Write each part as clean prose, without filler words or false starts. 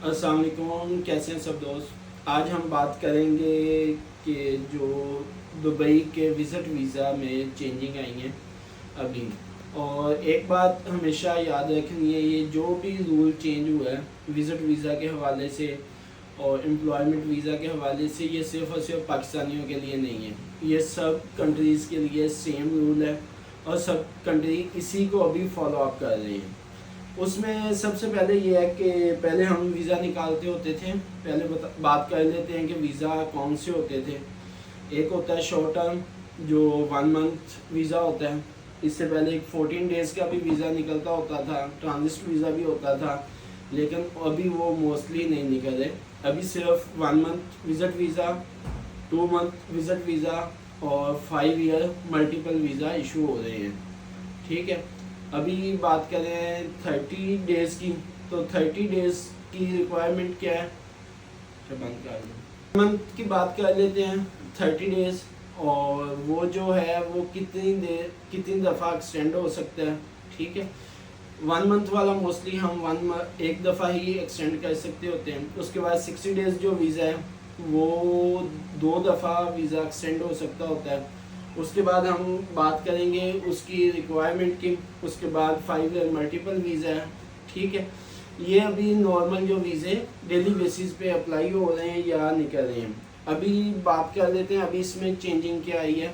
अस्सलाम वालेकुम, कैसे हैं सब दोस्त। आज हम बात करेंगे कि जो दुबई के विज़िट वीज़ा में चेंजिंग आई हैं अभी। और एक बात हमेशा याद रखनी है, ये जो भी रूल चेंज हुआ है विज़िट वीज़ा के हवाले से और एम्प्लॉयमेंट वीज़ा के हवाले से, ये सिर्फ़ और सिर्फ पाकिस्तानियों के लिए नहीं है, ये सब कंट्रीज़ के लिए सेम रूल है और सब कंट्री इसी को अभी फॉलो अप कर रही हैं। उसमें सबसे पहले ये है कि पहले हम वीज़ा निकालते होते थे। पहले बात कर लेते हैं कि वीज़ा कौन से होते थे। एक होता है शॉर्ट टर्म, जो 1 मंथ वीज़ा होता है। इससे पहले एक 14 डेज़ का भी वीज़ा निकलता होता था, ट्रांजिट वीज़ा भी होता था, लेकिन अभी वो मोस्टली नहीं निकल रहे। अभी सिर्फ 1 month visit visa, 2 month visit visa और 5 ईयर मल्टीपल वीज़ा इशू हो रहे हैं। ठीक है, अभी बात करें 30 डेज़ की, तो 30 डेज़ की रिक्वायरमेंट क्या है, बंद कर दो। मंथ की बात कर लेते हैं, 30 डेज़। और वो जो है वो कितनी दफ़ा एक्सटेंड हो सकता है। ठीक है, 1 मंथ वाला मोस्टली हम एक दफ़ा ही एक्सटेंड कर सकते होते हैं। उसके बाद 60 डेज़ जो वीज़ा है वो 2 दफ़ा वीज़ा एक्सटेंड हो सकता होता है। उसके बाद हम बात करेंगे उसकी रिक्वायरमेंट की। उसके बाद 5 ईयर मल्टीपल वीज़ा है। ठीक है, ये अभी नॉर्मल जो वीज़े डेली बेसिस पे अप्लाई हो रहे हैं या निकल रहे हैं। अभी बात कर लेते हैं अभी इसमें चेंजिंग क्या आई है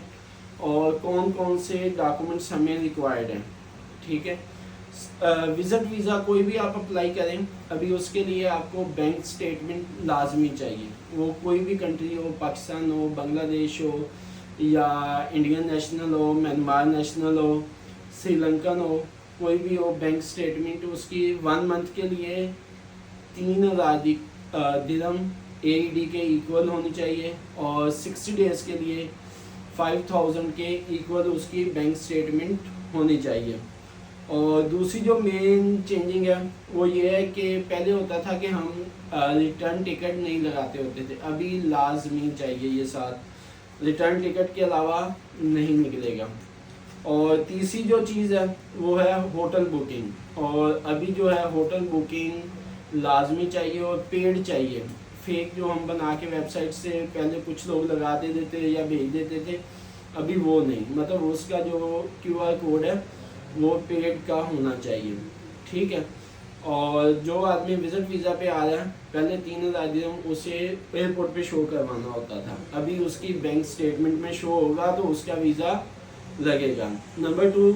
और कौन कौन से डॉक्यूमेंट्स हमें रिक्वायर्ड हैं। ठीक है, विज़िट वीज़ा कोई भी आप अप्लाई करें, अभी उसके लिए आपको बैंक स्टेटमेंट लाजमी चाहिए। वो कोई भी कंट्री हो, पाकिस्तान हो, बांग्लादेश हो, या इंडियन नेशनल हो, म्यांमार नेशनल हो, श्रीलंकन हो, कोई भी हो, बैंक स्टेटमेंट उसकी 1 मंथ के लिए 3,000 दिरहम AED के इक्वल होनी चाहिए और 60 डेज़ के लिए 5,000 के इक्वल उसकी बैंक स्टेटमेंट होनी चाहिए। और दूसरी जो मेन चेंजिंग है वो ये है कि पहले होता था कि हम रिटर्न टिकट नहीं लगाते होते थे, अभी लाजमी चाहिए ये साथ, रिटर्न टिकट के अलावा नहीं निकलेगा। और तीसरी जो चीज़ है वो है होटल बुकिंग, और अभी जो है होटल बुकिंग लाजमी चाहिए और पेड चाहिए। फेक जो हम बना के वेबसाइट से पहले कुछ लोग लगा देते थे या भेज देते थे, अभी वो नहीं, मतलब उसका जो QR कोड है वो पेड का होना चाहिए। ठीक है, और जो आदमी विजिट वीज़ा पे आ रहा है पहले 3,000 दिरहम उसे एयरपोर्ट पे शो करवाना होता था, अभी उसकी बैंक स्टेटमेंट में शो होगा तो उसका वीज़ा लगेगा। नंबर 2,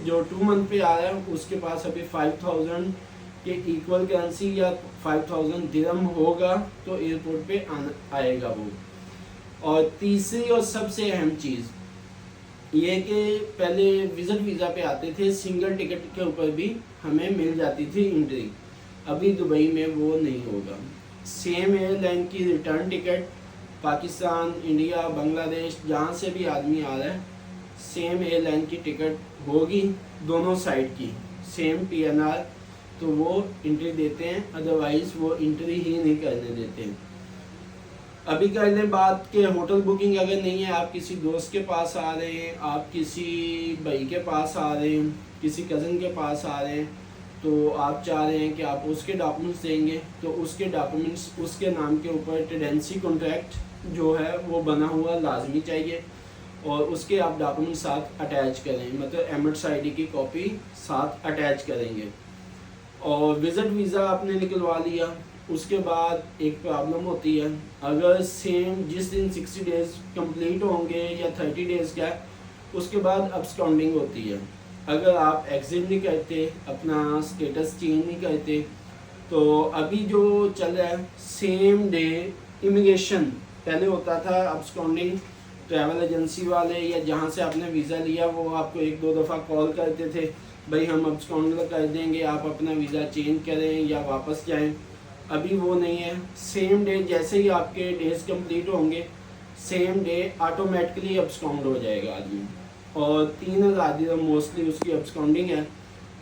जो 2 मंथ पे आ रहा है उसके पास अभी 5,000 के इक्वल करेंसी या 5,000 दिरहम होगा तो एयरपोर्ट पे आएगा वो। और तीसरी और सबसे अहम चीज़ ये कि पहले विजिट वीज़ा पे आते थे, सिंगल टिकट के ऊपर भी हमें मिल जाती थी एंट्री, अभी दुबई में वो नहीं होगा। सेम एयरलाइन की return ticket, Pakistan, India, Bangladesh जहाँ से भी आदमी आ रहा है सेम एयरलाइन की टिकट होगी, दोनों साइड की सेम PNR, तो वो एंट्री देते हैं, अदरवाइज़ वो एंट्री ही नहीं करने देते हैं। अभी कर लें बात के होटल बुकिंग अगर नहीं है, आप किसी दोस्त के पास आ रहे हैं, आप किसी भाई के पास आ रहे हैं, किसी कज़न के पास आ रहे हैं, तो आप चाह रहे हैं कि आप उसके डॉक्यूमेंट्स देंगे, तो उसके डॉक्यूमेंट्स उसके नाम के ऊपर टेनेंसी कॉन्ट्रैक्ट जो है वो बना हुआ लाजमी चाहिए और उसके आप डॉक्यूमेंट साथ अटैच करें, मतलब एमएट्स ID की कॉपी साथ अटैच करेंगे। और विज़िट वीज़ा आपने निकलवा लिया, उसके बाद एक प्रॉब्लम होती है, अगर सेम जिस दिन 60 डेज़ कंप्लीट होंगे या 30 डेज़ का, उसके बाद अब्सकॉन्डिंग होती है। अगर आप एग्जिट नहीं करते, अपना स्टेटस चेंज नहीं करते, तो अभी जो चल रहा है सेम डे इमिग्रेशन, पहले होता था अब्सकॉन्डिंग ट्रैवल एजेंसी वाले या जहाँ से आपने वीज़ा लिया वो आपको 1-2 दफ़ा कॉल करते थे, भाई हम अब्सकॉन्ड कर देंगे, आप अपना वीज़ा चेंज करें या वापस जाएं। अभी वो नहीं है, सेम डे जैसे ही आपके डेज कंप्लीट होंगे सेम डे ऑटोमेटिकली अब्सकॉन्ड हो जाएगा आदमी। और 3,000 दिरहम मोस्टली उसकी अब्सकॉन्डिंग है,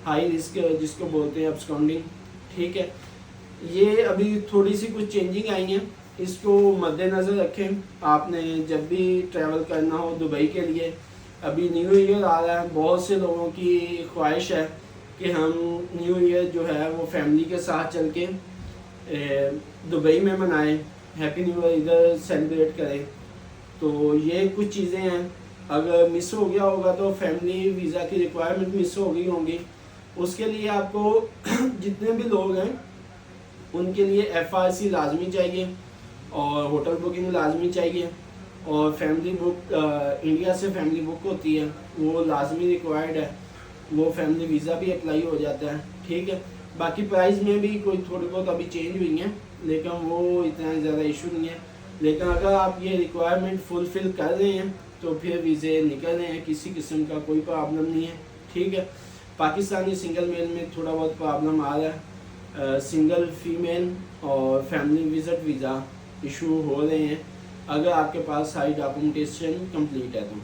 हाई रिस्क जिसको बोलते हैं अब्सकॉन्डिंग। ठीक है, ये अभी थोड़ी सी कुछ चेंजिंग आई हैं, इसको मद्देनज़र रखें आपने जब भी ट्रैवल करना हो दुबई के लिए। अभी न्यू ईयर आ रहा है, बहुत से लोगों की ख्वाहिश है कि हम न्यू ईयर जो है वो फैमिली के साथ चल के दुबई में मनाएं, हैप्पी न्यू ईयर इधर सेलिब्रेट करें। तो ये कुछ चीज़ें हैं, अगर मिस हो गया होगा तो फैमिली वीज़ा की रिक्वायरमेंट मिस हो गई होंगी। उसके लिए आपको जितने भी लोग हैं उनके लिए FRC लाजमी चाहिए और होटल बुकिंग लाजमी चाहिए, और फैमिली बुक इंडिया से फैमिली बुक होती है वो लाजमी रिक्वायर्ड है, वो फैमिली वीज़ा भी अप्लाई हो जाता है। ठीक है, बाकी प्राइस में भी कोई थोड़ी बहुत अभी चेंज हुई है, लेकिन वो इतना ज़्यादा इशू नहीं है। लेकिन अगर आप ये रिक्वायरमेंट फुलफ़िल कर रहे हैं तो फिर वीज़े निकल रहे हैं, किसी किस्म का कोई प्रॉब्लम नहीं है। ठीक है, पाकिस्तानी सिंगल मेल में थोड़ा बहुत प्रॉब्लम आ रहा है, सिंगल फीमेल और फैमिली विज़िट वीज़ा इशू हो रहे हैं अगर आपके पास सारी डॉक्यूमेंटेशन कंप्लीट है तो।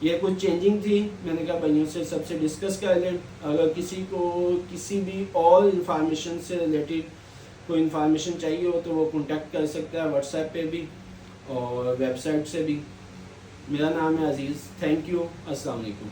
ये कुछ चेंजिंग थी, मैंने कहा भाइयों से सबसे डिस्कस कर लें। अगर किसी को किसी भी और इंफॉर्मेशन से रिलेटेड कोई इंफॉर्मेशन चाहिए हो तो वो कांटेक्ट कर सकता है व्हाट्सएप पे भी और वेबसाइट से भी। मेरा नाम है अजीज़। Thank you. अस्सलाम वालेकुम।